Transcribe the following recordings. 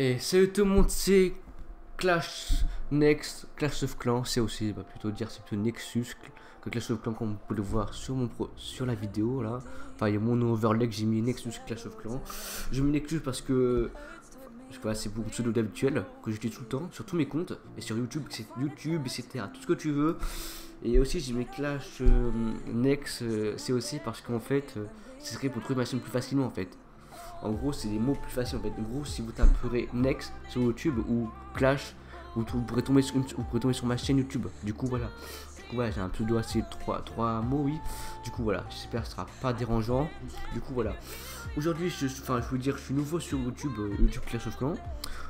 Et salut tout le monde, c'est Clash of Clans, c'est aussi, plutôt dire, c'est plutôt Nexus que Clash of Clans, comme vous pouvez le voir sur la vidéo là. Enfin, il y a mon overlay que j'ai mis Nexus Clash of Clans. Je mets Nexus parce que voilà, c'est mon pseudo habituel que j'utilise tout le temps sur tous mes comptes et sur YouTube, etc. Tout ce que tu veux. Et aussi, j'ai mis Clash Nex, c'est aussi parce qu'en fait, ce serait pour trouver ma chaîne plus facilement en fait. En gros, c'est des mots plus faciles en fait. En gros, si vous taperez Nex sur YouTube ou Clash, vous pourrez tomber sur ma chaîne YouTube. Du coup, voilà. Ouais, j'ai un pseudo assez trois mots, oui. Du coup, voilà. J'espère que ce sera pas dérangeant. Du coup, voilà. Aujourd'hui, je veux dire, je suis nouveau sur YouTube, YouTube Clash of Clans.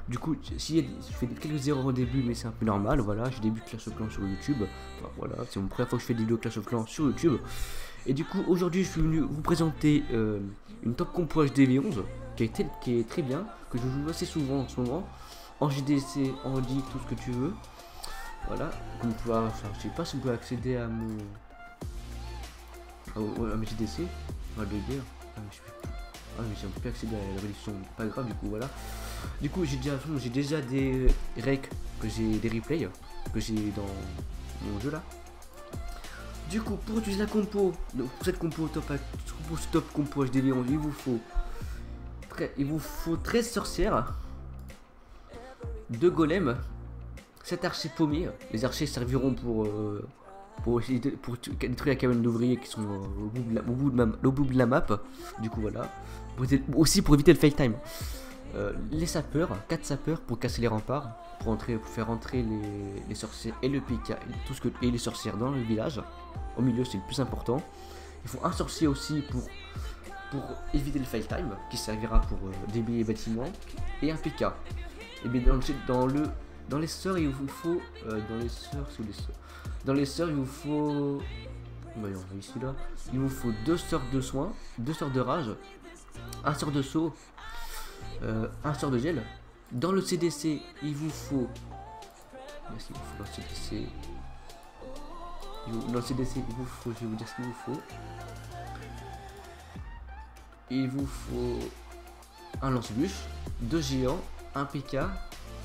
Du coup, si je fais quelques erreurs au début, mais c'est un peu normal. Voilà, je débute Clash of Clans sur YouTube. Enfin, voilà, c'est mon première fois que je fais des vidéos Clash of Clans sur YouTube. Et du coup, aujourd'hui, je suis venu vous présenter une top compo HDV11 qui est très bien, que je joue assez souvent en ce moment, en JDC, en Ligue, tout ce que tu veux. Voilà, comme vous pouvez, enfin, je sais pas si vous pouvez accéder à mon à mes JDC, enfin, de guerre. Mais si on peut plus accéder à la réduction, pas grave, du coup, voilà. Du coup, j'ai déjà des recs, des replays que j'ai dans mon jeu là. Du coup, pour utiliser la compo, pour cette compo top compo HDV11, il vous faut 13 sorcières, 2 golems, 7 archers paumés. Les archers serviront pour détruire la cabane d'ouvriers qui sont au bout de la map. Du coup, voilà. Aussi pour éviter le fake time. Les sapeurs, 4 sapeurs pour casser les remparts, pour faire entrer les sorcières et le PK et les sorcières dans le village. Au milieu, c'est le plus important. Il faut un sorcier aussi pour éviter le fail time, qui servira pour déblayer les bâtiments, et un PK. Et bien dans les sœurs, il vous faut dans les sœurs, il vous faut voyons ici là, il vous faut 2 sœurs de soins, 2 sœurs de rage, un sort de saut, un sort de gel. Dans le CDC, il vous faut dans le CDC, il vous faut, je vais vous dire ce qu'il vous faut. Il vous faut un lance-bûche, 2 géants, un PK,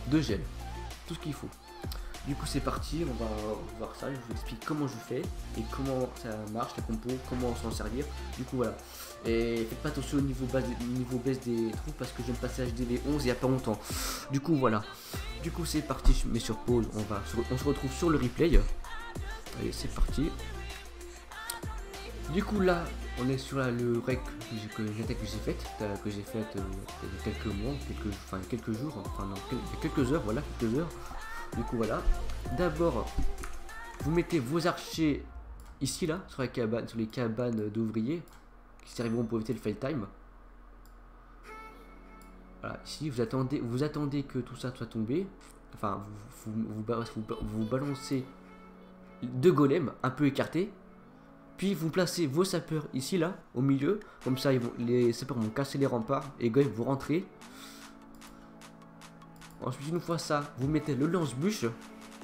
2 gels. Tout ce qu'il faut. Du coup, c'est parti, on va voir ça. Je vous explique comment je fais et comment ça marche, la compo, comment s'en servir. Du coup, voilà. Et faites pas attention au niveau baisse des troupes parce que je viens de passer HDV11 il y a pas longtemps. Du coup, voilà. Du coup, c'est parti. Je mets sur pause. On se retrouve sur le replay. Allez, c'est parti. Du coup, là, on est sur le rec l'attaque que j'ai faite, il y a quelques mois, quelques jours, enfin non, quelques heures, voilà, quelques heures. Du coup, voilà. D'abord, vous mettez vos archers ici, là, sur les cabanes d'ouvriers, qui serviront pour éviter le fail time. Voilà, ici, vous attendez que tout ça soit tombé. Enfin, vous balancez 2 golems un peu écartés. Puis vous placez vos sapeurs ici là, au milieu, comme ça les sapeurs vont casser les remparts et vous rentrez. Ensuite, une fois ça, vous mettez le lance-bûche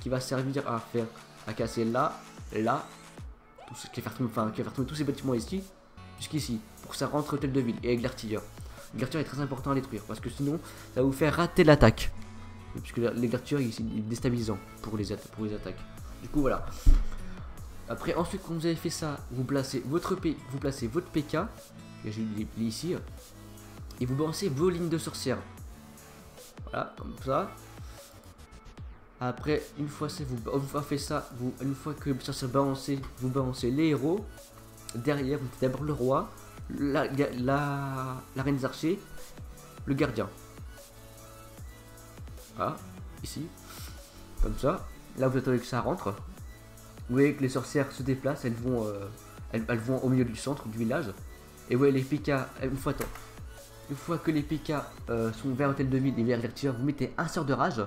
qui va servir à casser là, qui va faire tomber tous ces bâtiments ici, jusqu'ici, pour que ça rentre hôtel de ville et avec l'artilleur. L'artilleur est très important à détruire parce que sinon ça va vous faire rater l'attaque. Puisque l'artilleur est déstabilisant pour les attaques. Du coup voilà. Après, ensuite, quand vous avez fait ça, vous placez votre PK, et je l'ai ici, et vous balancez vos lignes de sorcières. Voilà, comme ça. Après, une fois fait ça, une fois que les sorcières balancées, vous balancez les héros. Derrière, vous mettez d'abord le roi, la reine des archers, le gardien. Voilà, ici. Comme ça. Là, vous attendez que ça rentre. Vous voyez que les sorcières se déplacent, elles vont au milieu du centre du village. Et vous voyez les PK, une fois que les PK sont vers l'hôtel de ville et vers l'artilleur, vous mettez un sort de rage.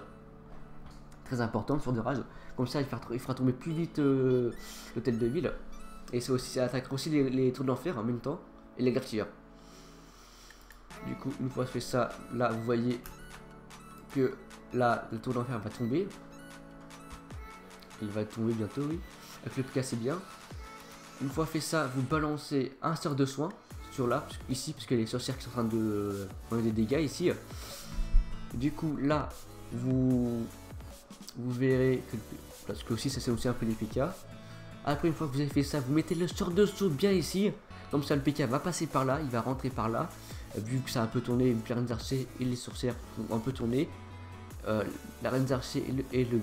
Très important, le sort de rage. Comme ça, il fera tomber plus vite l'hôtel de ville. Et ça attaquera aussi les tours d'enfer en même temps. Et les artilleurs. Du coup, une fois fait ça, là, vous voyez que là, le tour d'enfer va tomber. Il va tomber bientôt, oui. Avec le PK, c'est bien. Une fois fait ça, vous balancez un sort de soin sur là, ici, puisque les sorcières qui sont en train de prendre des dégâts ici. Du coup là vous verrez que, parce que aussi ça c'est aussi un peu les PK. Après une fois que vous avez fait ça, vous mettez le sort de saut bien ici. Comme ça le PK va passer par là, il va rentrer par là. Vu que ça a un peu tourné, vu que la reine des archers et les sorcières ont un peu tourné. La reine des archers et le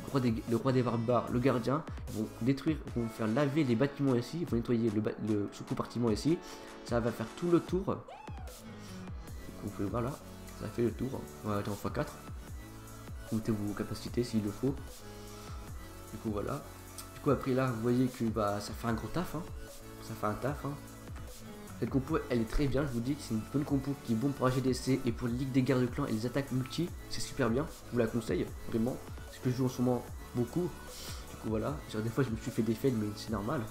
roi des barbares, le gardien, vont détruire, vont faire laver les bâtiments ici, vont nettoyer le sous-compartiment ici. Ça va faire tout le tour. Vous pouvez voir là, ça fait le tour. On va aller en x4. Comptez vos capacités s'il le faut. Du coup voilà. Du coup après là vous voyez que bah ça fait un gros taf hein. Ça fait un taf hein. Cette compo elle est très bien, je vous dis que c'est une bonne compo qui est bon pour AGDC et pour les ligues des guerres de clans et les attaques multi, c'est super bien, je vous la conseille vraiment, c'est ce que je joue en ce moment beaucoup. Du coup voilà, genre, des fois je me suis fait des fails mais c'est normal.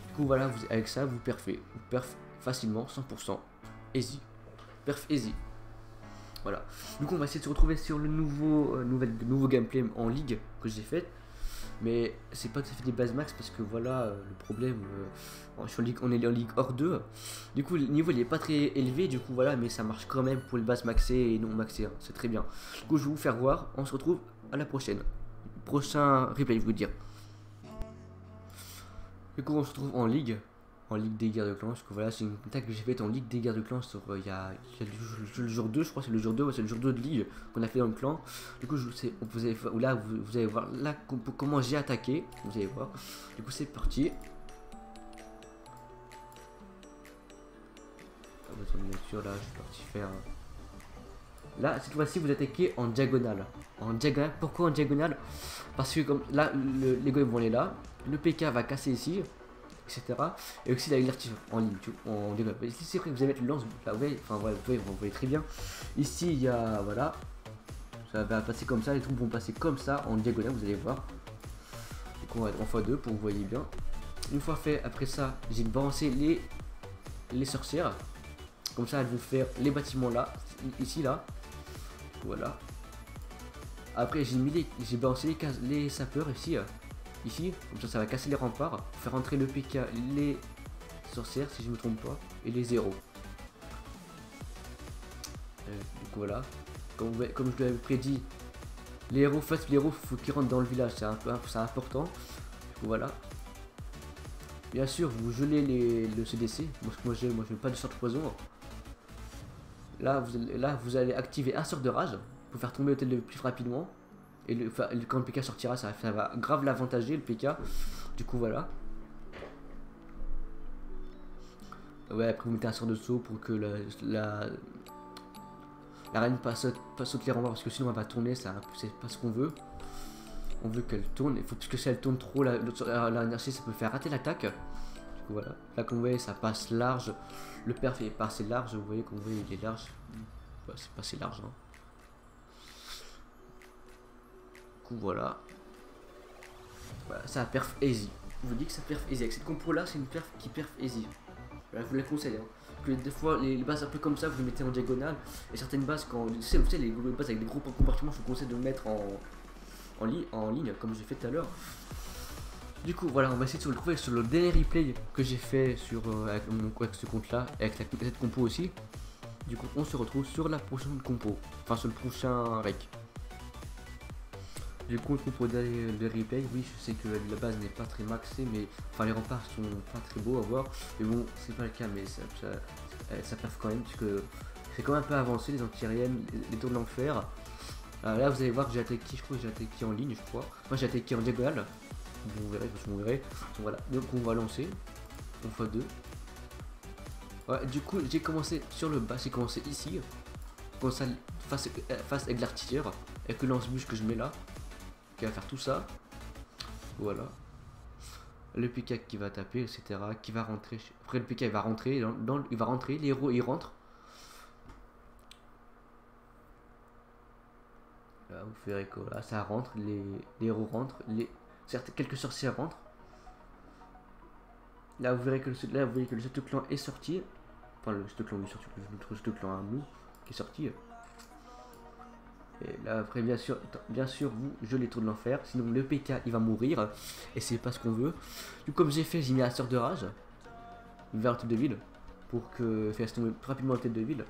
Du coup voilà, avec ça vous perfez, facilement 100%, easy, perf easy. Voilà, du coup on va essayer de se retrouver sur le nouveau gameplay en ligue que j'ai fait. Mais c'est pas tout à fait des bases max parce que voilà le problème, on est en ligue hors 2. Du coup le niveau il est pas très élevé, du coup voilà, mais ça marche quand même pour les bases maxées et non maxées, hein, c'est très bien. Du coup je vais vous faire voir, on se retrouve à la prochaine. Prochain replay je veux dire. Du coup on se retrouve en ligue des guerres de clans, parce que voilà c'est une attaque que j'ai faite en ligue des guerres de clans sur il y a le jour 2 je crois, c'est le jour 2, ouais, c'est le jour 2 de ligue qu'on a fait dans le clan. Du coup vous allez voir là comment j'ai attaqué, vous allez voir. Du coup c'est parti. Bien sûr là je suis parti faire. Là cette fois-ci vous attaquez en diagonale. En diagonale, pourquoi en diagonale? Parce que comme là les gars vont aller là, le PK va casser ici, etc. Et aussi la l'artifice en ligne, en diagonale. Ici c'est vrai que vous allez mettre le lance, là, vous voyez, enfin voilà, vous voyez très bien. Ici il y a, voilà, ça va passer comme ça, les troupes vont passer comme ça en diagonale, vous allez voir. Donc on va être en x2 pour que vous voyez bien. Une fois fait, après ça, j'ai balancé les sorcières. Comme ça elles vont faire les bâtiments là, ici là. Voilà. Après j'ai balancé les sapeurs ici. Ici, comme ça va casser les remparts, pour faire entrer le PK, les sorcières si je me trompe pas, et les zéros. Du coup voilà, comme je l'avais prédit, les héros faut qu'ils rentrent dans le village, c'est important. Du coup voilà. Bien sûr vous gelez le CDC, moi je n'ai pas de sort de poison. Là vous allez activer un sort de rage pour faire tomber l'hôtel le plus rapidement. Et quand le PK sortira, ça va grave l'avantager le PK. Du coup voilà. Ouais, après vous mettez un sort de saut pour que la reine saute les remparts, parce que sinon elle va tourner, c'est pas ce qu'on veut. On veut qu'elle tourne, parce que si elle tourne trop, l'énergie ça peut faire rater l'attaque. Du coup voilà. Là comme vous voyez ça passe large. Le perf est passé large, vous voyez comme vous voyez il est large. Ouais, c'est passé large hein. Du coup voilà. Voilà, ça perf easy. Je vous dis que ça perf easy. Avec cette compo là, c'est une perf qui perf easy. Voilà, je vous la conseille. Hein. Que des fois, les bases un peu comme ça, vous les mettez en diagonale. Et certaines bases, quand vous savez, les bases avec des gros compartiments, je vous conseille de le mettre en ligne, comme j'ai fait tout à l'heure. Du coup, voilà, on va essayer de se le trouver sur le dernier replay que j'ai fait avec ce compte là, avec cette compo aussi. Du coup, on se retrouve sur la prochaine compo, enfin sur le prochain rec. Du coup, pour le replay, oui, je sais que la base n'est pas très maxée, mais enfin les remparts sont pas très beaux à voir. Mais bon, c'est pas le cas, mais ça perf quand même, puisque c'est quand même un peu avancé, les anti-aériennes, les tours de l'enfer. Là, vous allez voir que j'ai attaqué, je crois que j'ai attaqué en ligne, je crois. Moi, j'ai attaqué en diagonale. Vous verrez, vous verrez. Donc, voilà, donc on va lancer. On x2. Ouais, du coup, j'ai commencé sur le bas, j'ai commencé ici. Comme ça, face avec l'artilleur, avec le lance-bûche que je mets là. Qui va faire tout ça, voilà, le PK qui va taper, etc., qui va rentrer, après le PK il va rentrer, il va rentrer, les héros ils rentrent, là vous verrez que là ça rentre, les héros rentrent, quelques sorcières rentrent, là vous verrez que le château clan est sorti, enfin le château clan est sorti, le château clan à nous qui est sorti. Et là après bien sûr vous je les tours de l'enfer, sinon le PK il va mourir et c'est pas ce qu'on veut. Du coup comme j'ai fait, j'ai mis la sœur de rage vers la tête de ville pour que fasse tomber rapidement la tête de ville.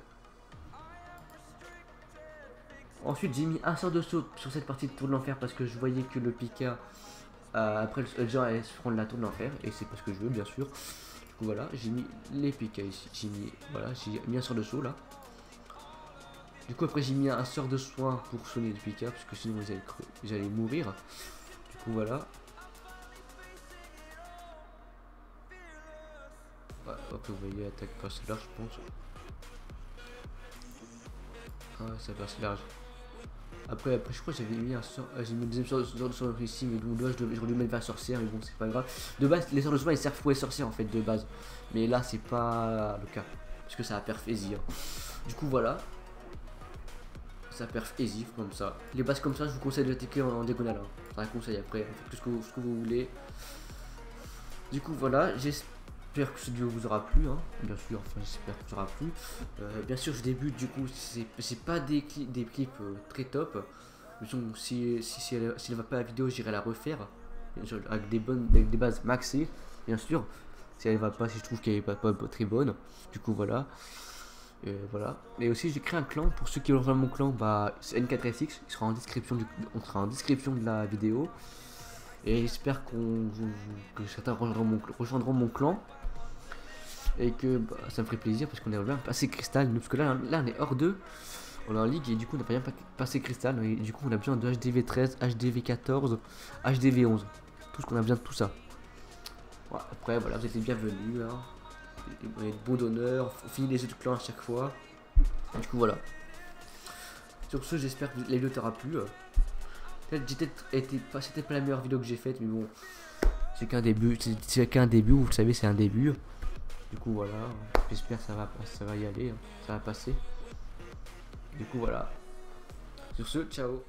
Ensuite j'ai mis un sort de saut sur cette partie de tour de l'enfer parce que je voyais que le Pika après le genre allait se prendre la tour de l'enfer et c'est parce que je veux bien sûr. Du coup voilà, j'ai mis les Pika ici, j'ai mis un sort de saut là. Du coup après j'ai mis un sort de soin pour soigner le Pika parce que sinon ils allaient mourir. Du coup voilà. Ouais, hop, vous voyez attaque passe large je pense. Ah ouais, ça passe large. Après je crois que j'avais mis un sort, j'ai mis le deuxième sort de soin ici, mais bon là j'aurais dû mettre la sorcière, mais bon c'est pas grave. De base les sorts de soin ils servent pour les sorcières en fait de base, mais là c'est pas le cas parce que ça a perf easy. Hein. Du coup voilà, ça perf easy comme ça. Les bases comme ça je vous conseille de l'attaquer en diagonale. Hein. C'est un conseil après, faites tout ce que vous voulez. Du coup voilà, j'espère que ce vidéo vous aura plu, hein. Bien sûr, enfin j'espère que vous aura plu. Bien sûr je débute, du coup c'est pas des clips très top. Mais bon, si elle va pas la vidéo, j'irai la refaire avec des bases maxées, bien sûr. Si elle va pas, si je trouve qu'elle est pas très bonne, du coup voilà. Voilà. Et aussi j'ai créé un clan pour ceux qui veulent rejoindre mon clan, bah c'est N4SX, il sera en description on sera en description de la vidéo. Et j'espère que certains rejoindront mon clan. Et que bah, ça me ferait plaisir parce qu'on est bien passé cristal. Nous, parce que là on est hors 2. On est en ligue et du coup on n'a pas bien passé cristal. Et du coup on a besoin de HDV 13, HDV 14, HDV 11. Tout ce qu'on a besoin de tout ça. Ouais, après voilà, vous êtes les bienvenus. Hein. On est de bon d'honneur. On finit les autres clans à chaque fois. Du coup voilà. Sur ce, j'espère que la vidéo t'aura plu. C'était pas la meilleure vidéo que j'ai faite, mais bon, c'est qu'un début, vous le savez, c'est un début. Du coup voilà, j'espère que ça va y aller, hein, ça va passer. Du coup voilà. Sur ce, ciao.